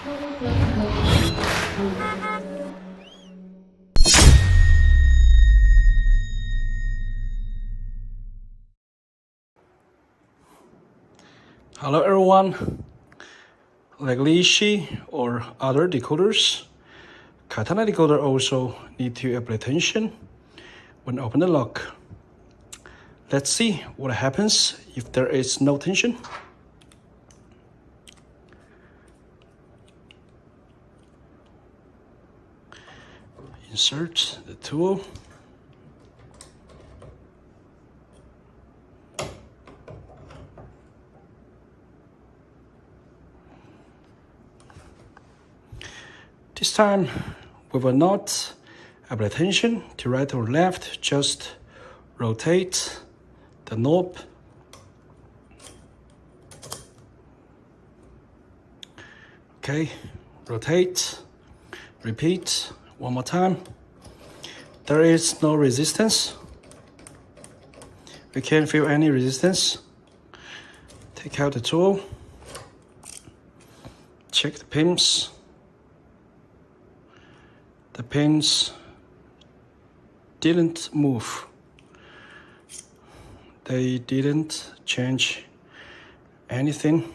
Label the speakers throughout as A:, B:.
A: Hello everyone, like Lishi or other decoders, Katana decoder also need to pay attention when open the lock. Let's see what happens if there is no tension. Insert the tool. This time, we will not apply tension to right or left, just rotate the knob. Okay, rotate, repeat one more time. There is no resistance. We can't feel any resistance. Take out the tool, check the pins. The pins didn't move. They didn't change anything.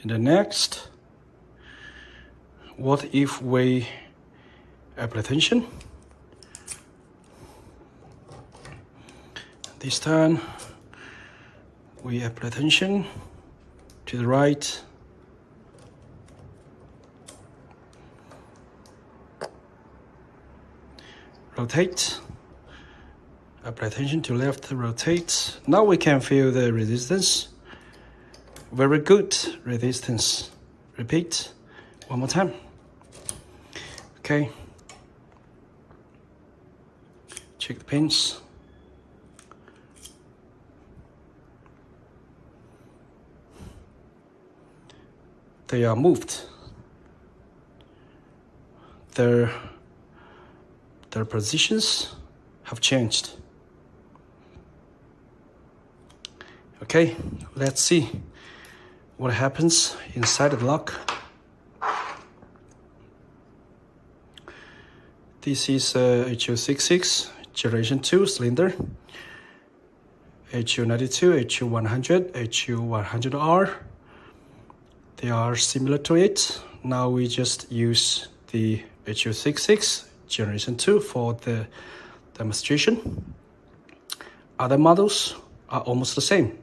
A: In the next, what if we apply tension? This time, we apply tension to the right. Rotate, apply tension to left, rotate. Now we can feel the resistance. Very good resistance. Repeat one more time. Okay. Check the pins. They are moved. Their positions have changed. Okay, let's see what happens inside the lock. This is a HU66 Generation 2 cylinder. HU92, HU100, HU100R. They are similar to it. Now we just use the HU66 Generation 2 for the demonstration. Other models are almost the same.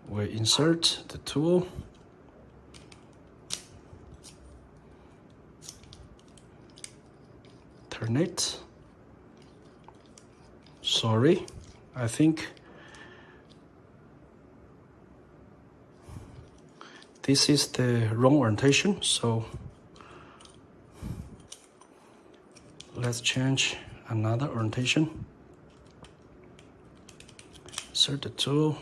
A: We insert the tool. Turn it. Sorry, I think this is the wrong orientation, so let's change another orientation. Insert the tool.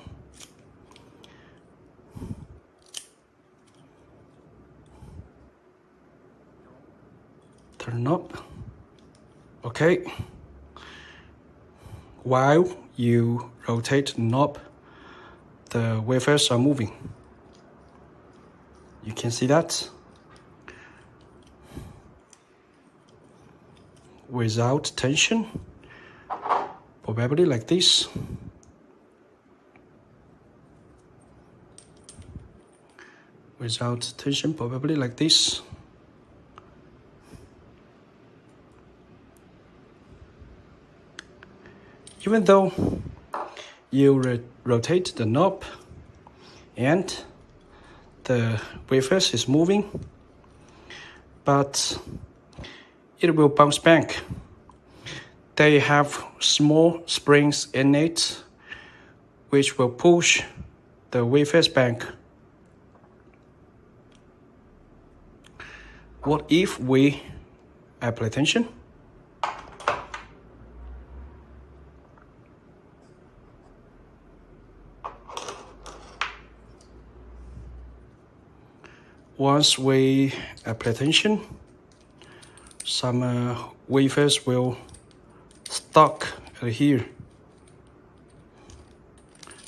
A: Turn up. Okay. While you rotate the knob, the wafers are moving. You can see that. Without tension, probably like this. Without tension, probably like this. Even though you rotate the knob and the wafers is moving, but it will bounce back. They have small springs in it, which will push the wafers back. What if we apply tension? once we apply tension, some wafers will stuck here.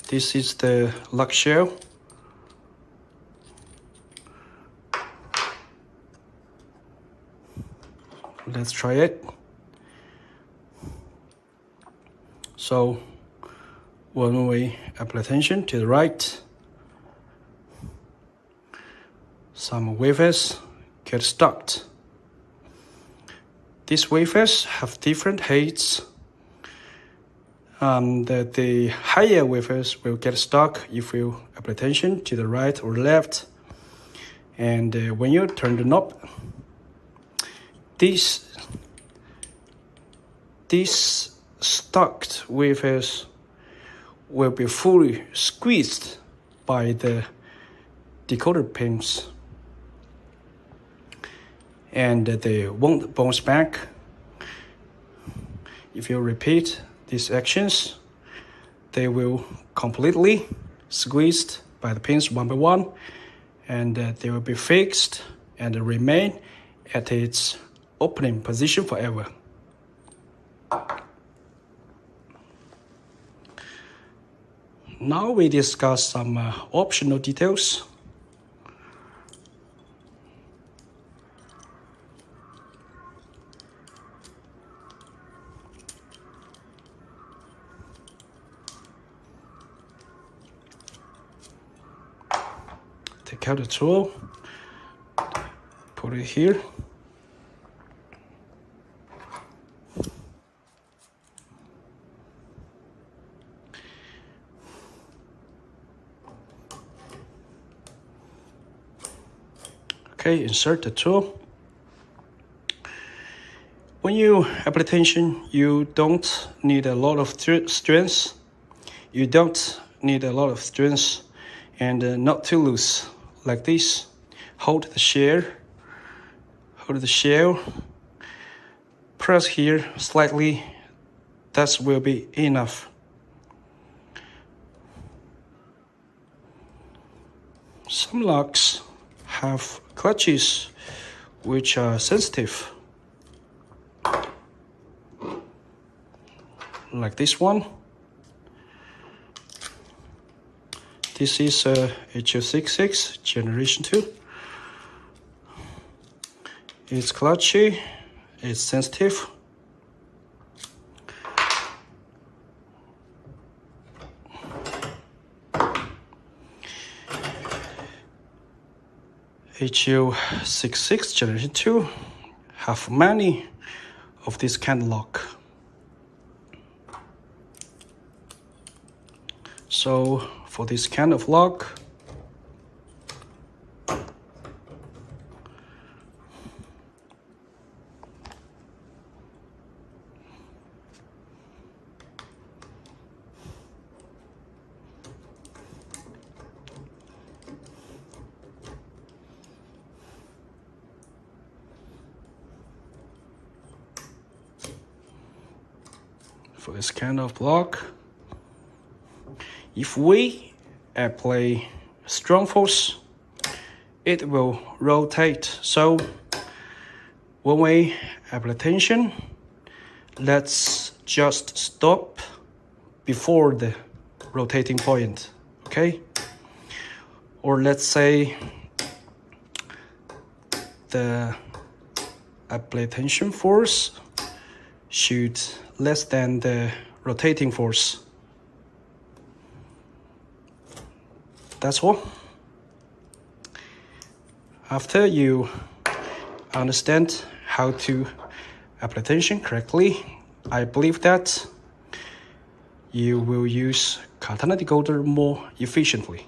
A: This is the lock shell. Let's try it. So when we apply tension to the right, some wafers get stuck. These wafers have different heights. The higher wafers will get stuck if you apply tension to the right or left. And when you turn the knob, these stuck wafers will be fully squeezed by the decoder pins, and they won't bounce back. If you repeat these actions, they will completely squeezed by the pins one by one, and they will be fixed and remain at its opening position forever. Now we discuss some optional details. Take out the tool, put it here. Okay, insert the tool. When you apply tension, you don't need a lot of strength. You don't need a lot of strength, and not too loose, like this. Hold the shell. Press here slightly. That will be enough. Some locks have clutches which are sensitive, like this one. This is a HU66 generation 2. It's clutchy, it's sensitive. HU66 generation 2 have many of this kind of lock. So for this kind of lock, if we apply strong force, it will rotate. So when we apply tension, let's just stop before the rotating point, okay? Or let's say the apply tension force should less than the rotating force. That's all. After you understand how to apply tension correctly, I believe that you will use Katana decoder more efficiently.